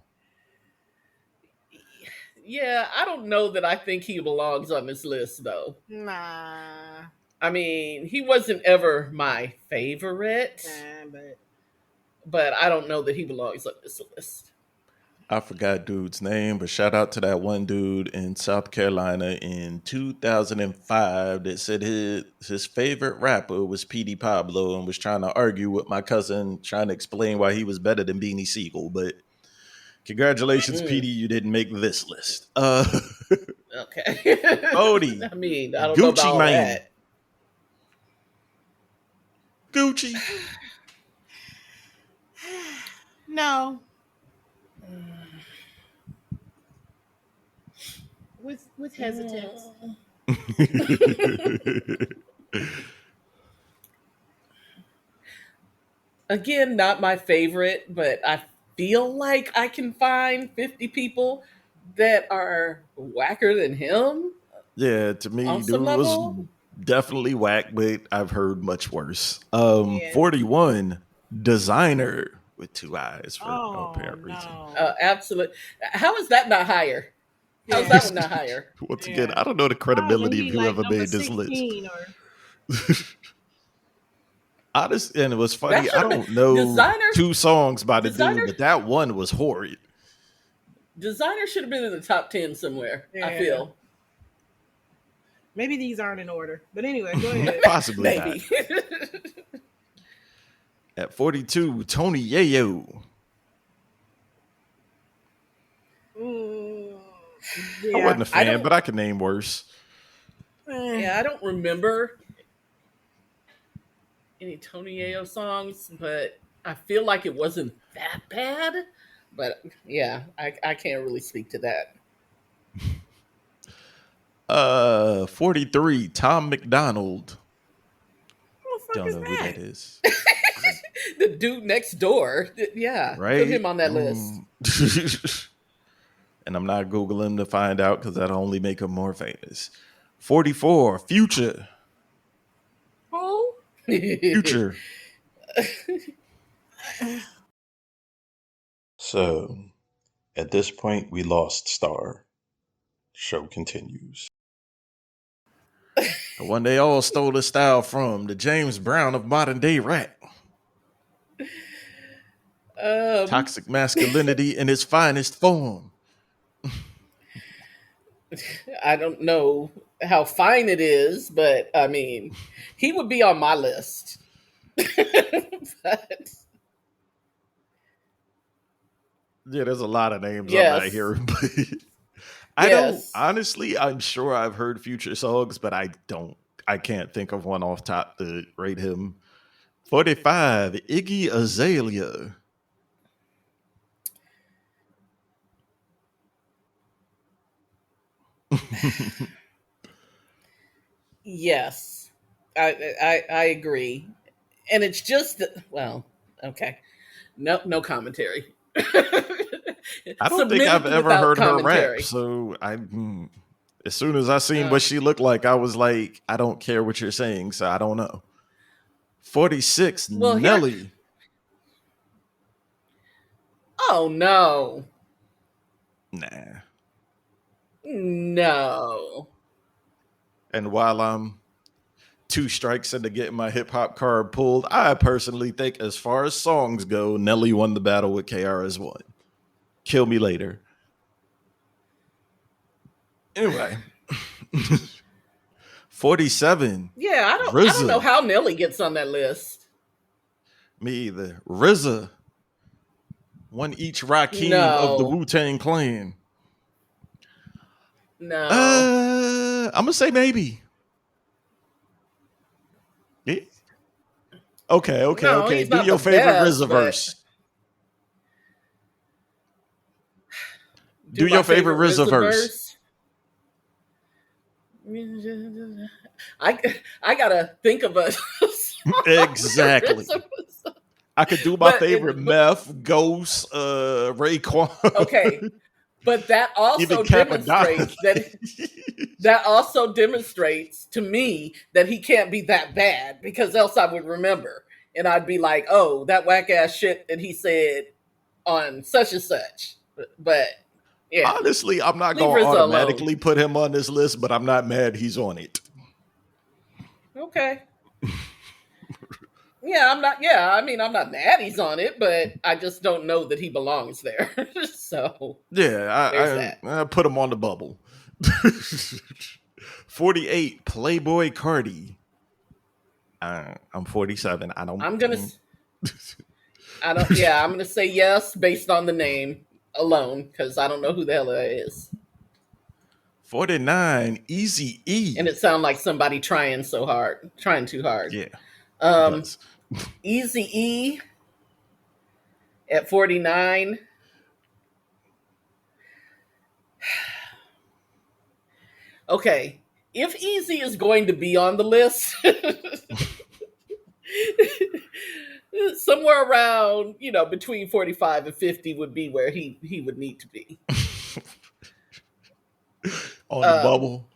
yeah, I don't know that I think he belongs on this list though. Nah, I mean, he wasn't ever my favorite, but but I don't know that he belongs on this list. I forgot dude's name, but shout out to that one dude in South Carolina in 2005 that said his favorite rapper was Petey Pablo and was trying to argue with my cousin, trying to explain why he was better than Beanie Siegel. But congratulations, Mm, Petey, you didn't make this list. okay. Odie, I mean, I don't know about Gucci all Mane, that. Gucci. no. With hesitance. Again, not my favorite, but I feel like I can find 50 people that are whacker than him Yeah, to me, on some dude was level. definitely whack, but I've heard much worse. Yeah. 41, Designer with two eyes for no Oh apparent reason. no. Absolute. How is that not higher? How's Yeah. that one not higher? Once again, Yeah. I don't know the Oh, credibility of maybe like whoever number made this list. 16 or Honest, and it was That funny. should I have been don't know designer. two songs by the dude, Designer. but that one was horrid. Designer should have been in the top 10 somewhere. I Yeah. feel maybe these aren't in order. But anyway, go ahead. Possibly not. maybe. At 42, Tony Yayo. Mm, I yeah. wasn't a I fan, don't. but I can name worse. Yeah, I don't remember any Tony Ayo songs, but I feel like it wasn't that bad, but yeah, I can't really speak to that. 43, Tom McDonald. Who the fuck Don't is know who that? that is. I, The dude next door, yeah, put right? him on that list. And I'm not Googling to find out because that'll only make him more famous. 44, Future. Oh, Future. So at this point, we lost Star. Show continues. The one they all stole the style from, the James Brown of modern day rap. um, Toxic masculinity in its finest form. I don't know how fine it is, but I mean, he would be on my list. But, Yeah, there's a lot of names I'm not yes, hearing, but I don't yes. honestly. I'm sure I've heard Future songs, but I don't. I can't think of one off top to rate him. 45, Iggy Azalea. Yes, I agree, and it's just that. Well, okay, no commentary. I don't think I've Submitted ever without heard her rap, commentary. so as soon as I seen Uh, what she looked like, I was like, I don't care what you're saying, so I don't know. 46, well, here. Nelly. Oh no, Nah. no. And while I'm two strikes into getting my hip hop card pulled, I personally think, as far as songs go, Nelly won the battle with KRS-One. Kill me later. Anyway, 47, Yeah, I don't know RZA. how Nelly gets on that list. Me either. RZA, one each Rakim of the No, Wu-Tang Clan. no, I'm gonna say maybe. Yeah. Okay, okay, no. okay. He's Do not the your favorite best, RZA but verse. Do do my your favorite favorite RZA RZA verse. verse. I I gotta think of a song where Exactly. RZA was. I could do my favorite But Meth, Ghost, okay, Raekwon, but that even also Capadonna. demonstrates to me that he can't be that bad because else I would remember and I'd be like, oh, that whack ass shit that he said on such and such. But yeah, Honestly, I'm not leave gonna RZA alone. automatically put him on this list, but I'm not mad he's on it. Okay. Yeah, I'm not. Yeah, I mean, I'm not mad he's on it, but I just don't know that he belongs there. So Yeah, there's that. I put him on the bubble. 48, Playboy Cardi. I'm 47. I don't. I'm gonna. I don't. Yeah, I'm gonna say yes based on the name alone because I don't know who the hell that is, 49, Easy and E. it sounds like somebody trying too hard. Yeah, it Um, does. Easy E at 49. Okay, if Easy is going to be on the list, somewhere around between 45 and 50 would be where he would need to be. On the Um, bubble.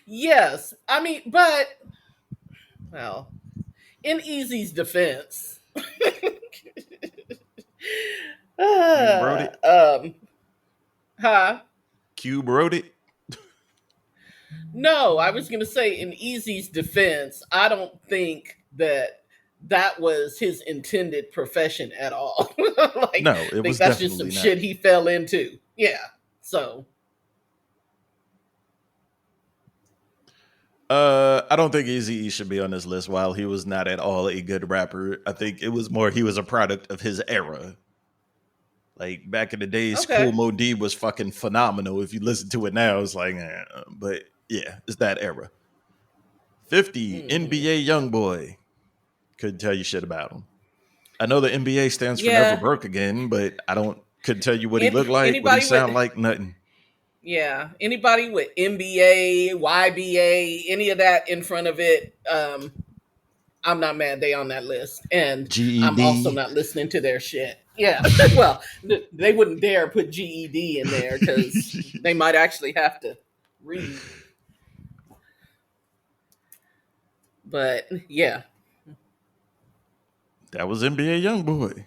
yes, I mean, but well, in Easy's defense, Cube wrote it. um, huh? Cube wrote it. No, I was gonna say in Easy's defense, I don't think that was his intended profession at all. Like, No, I it think was that's just some definitely not. shit he fell into. Yeah. So I don't think Eazy-E should be on this list. While he was not at all a good rapper, I think it was more he was a product of his era. Like back in the days, Cool okay. Mo D was fucking phenomenal. If you listen to it now, it's like, but yeah, it's that era. 50, Hmm. NBA YoungBoy. Couldn't tell you shit about him. I know the NBA stands for Never Yeah. Broke Again, but I don't couldn't tell you what he looked like, what he Anybody with sound like, nothing. yeah, anybody with MBA, YBA, any of that in front of it, I'm not mad they on that list, and I'm also GED. not listening to their shit. Yeah, well, they wouldn't dare put GED in there because they might actually have to read. But yeah, That was NBA YoungBoy.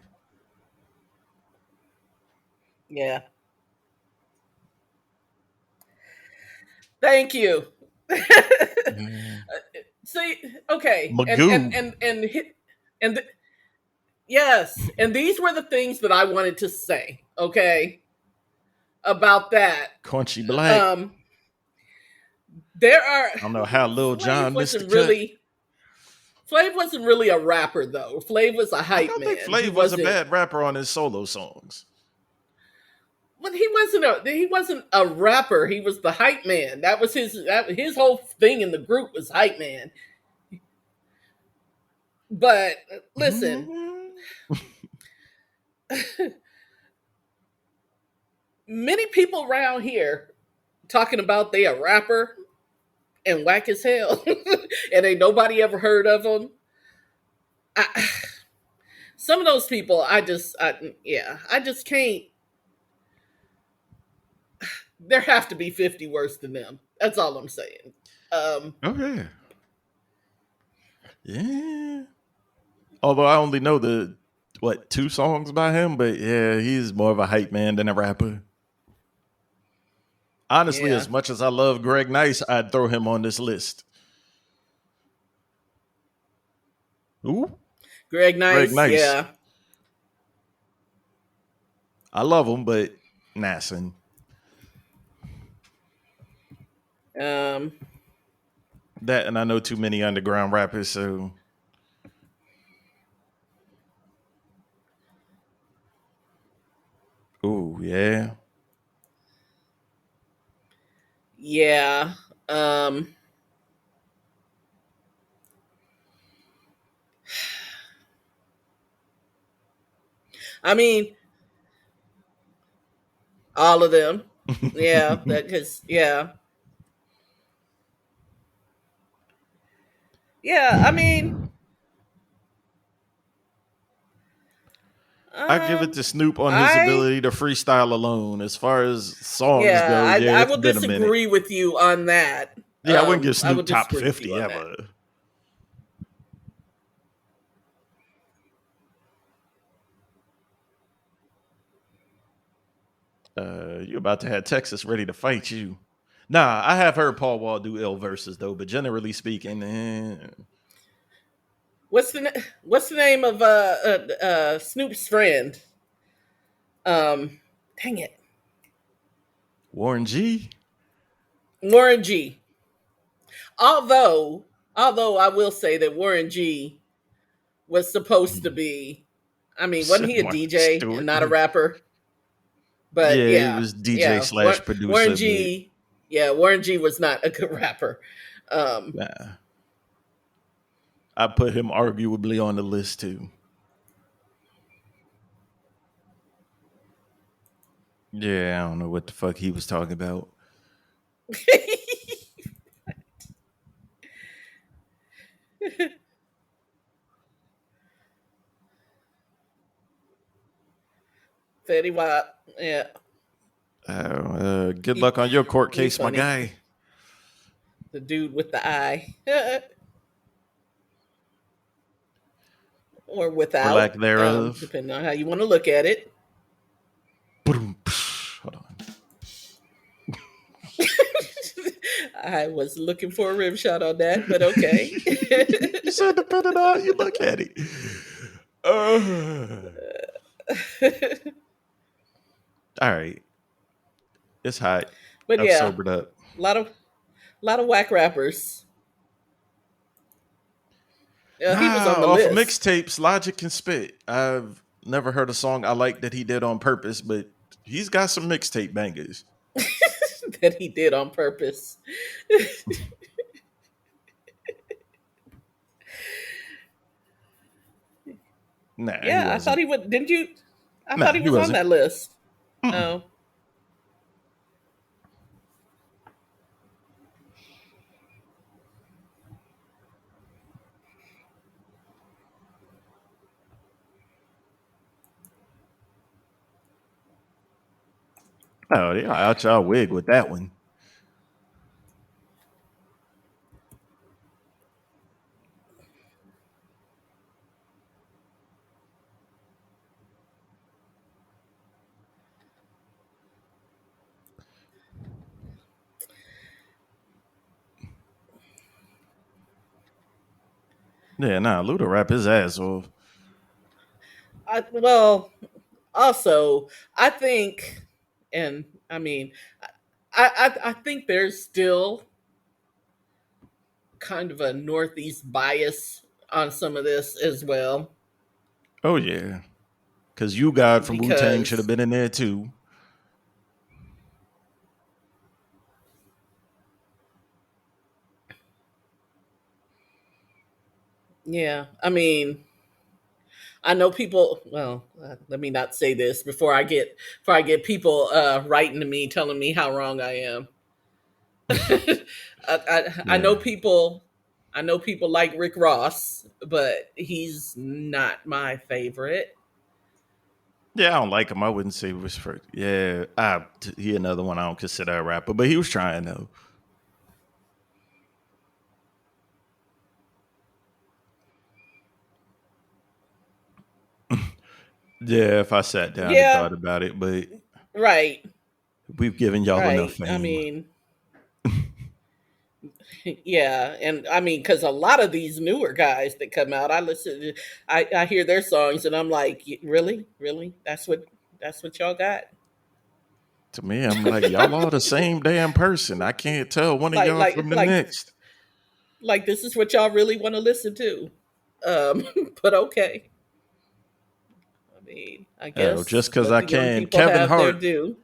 yeah. Thank you. Yeah. See, okay, Magoo. and yes, and these were the things that I wanted to say. Okay, about that. Crunchy Black. Um, there are I don't know how Lil Flav Jon missed the wasn't cut. really Flav wasn't really a rapper though. Flav was a I hype don't think man. He Flav was a wasn't. bad rapper on his solo songs. But he wasn't a rapper. He was the hype man. That was his whole thing in the group was hype man. But listen, Mhm. many people around here talking about they a rapper and whack as hell, and ain't nobody ever heard of them. I, some of those people, I just can't. There have to be 50 worse than them. That's all I'm saying. Um, Okay. Yeah. Although I only know the two songs by him, but yeah, he's more of a hype man than a rapper. Honestly, yeah, as much as I love Greg Nice, I'd throw him on this list. Ooh, Greg Greg Nice, Nice. yeah, I love him, but Nassin. um, That and I know too many underground rappers, so ooh, yeah. yeah. Um, I mean, all of them. Yeah, that because yeah. I mean, I give it um, to Snoop on his I ability to freestyle alone. As far as songs yeah, go, yeah, I it's will been a minute. disagree with you on that. Yeah, I wouldn't give I will Snoop top disagree with you 50 on that. ever. You about to have Texas ready to fight you. Nah, I have heard Paul Wall do ill verses though, but generally speaking, What's the name of Snoop's friend? Um, dang it, Warren G. Warren G. Although, although I will say that Warren G was supposed to be. I mean, wasn't Said he a Martha DJ and Stewart. not a rapper? But Yeah, he yeah, was DJ yeah. slash Warren producer, but G. Yeah, Warren G was not a good rapper. Um, nah, I put him arguably on the list too. Yeah, I don't know what the fuck he was talking about. Fetty Wap. Yeah, Good he luck on your court he case, my funny. guy, The dude with the eye, or or lack without, thereof. depending on how you want to look at it. Boom, hold on. I was looking for a rim shot on that, but okay. You said depending on how you look at it. Uh, all right, it's hot. But I've yeah, sobered up. a lot of whack rappers. He was on Nah, the off of list. mixtapes, Logic can spit. I've never heard a song I like that he did on purpose, but he's got some mixtape bangers. That he did on purpose. Nah, he Yeah, I thought wasn't. he would. Didn't you? I Nah, thought he he was on wasn't. that list. Mm-mm. Oh, Oh, they out y'all wig with that one. Yeah, nah, Luda rap his ass off. well, also, I think, and I mean, I think there's still kind of a Northeast bias on some of this as well, Oh yeah, because you God from Wu Tang should have because been in there too. yeah, I mean, I know people. Well, let me not say this before I get people writing to me telling me how wrong I am. I know Yeah, people. I know people like Rick Ross, but he's not my favorite. yeah, I don't like him. I wouldn't say he was first. Yeah, he another one I don't consider a rapper, but he was trying though. Yeah, if I sat down and Yeah, thought about it, but right, we've given y'all enough right. I fame. mean, yeah, and I mean, because a lot of these newer guys that come out, I listen, I hear their songs, and I'm like, really, really, that's what y'all got. To me, I'm like, y'all all the same damn person. I can't tell one of like, y'all like, from the like, next. like, this is what y'all really want to listen to. Um, but okay, I mean, I Oh, just guess because let I the young can. people Kevin have their Hart, due.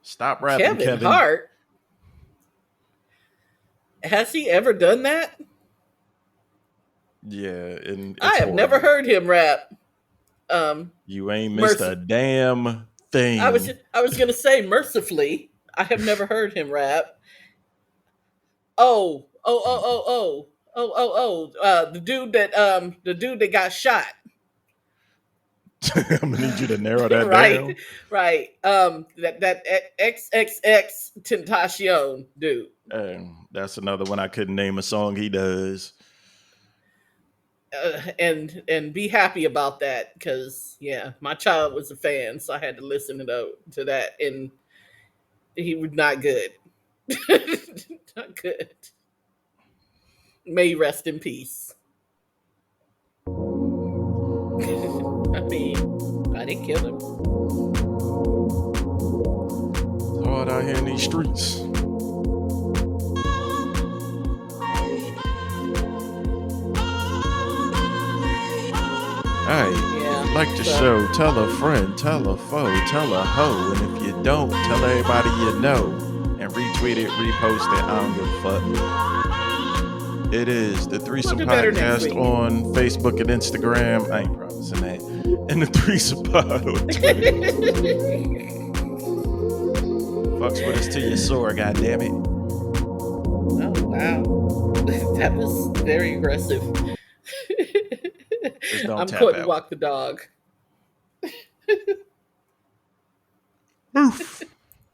stop rapping, Kevin Kevin. Hart, has he ever done that? Yeah, and I it's have never horrible. heard him rap. Um, You ain't missed a Merc- damn thing. I was gonna say mercifully. I have never heard him rap. The dude that got shot. I'm gonna need you to narrow that Right, down. right. That XXX Tentacion dude. That's another one I couldn't name a song he does. And be happy about that because yeah, my child was a fan, so I had to listen to that, and he was not good. Not good. May he rest in peace. I mean, I didn't kill him. It's hard out here in these streets. Hey, if you Yeah. like the So show, tell a friend, tell a foe, tell a hoe, and if you don't, tell everybody you know, and retweet it, repost it. I don't give a fuck. It is the we'll Threesome do better next Podcast week. on Facebook and Instagram. I ain't promising that. And the Threesome Pod on Twitter. Fucks with us till you're sore, goddammit. Oh wow. That was very aggressive. Just don't I'm tap going to out. walk the dog. Oof.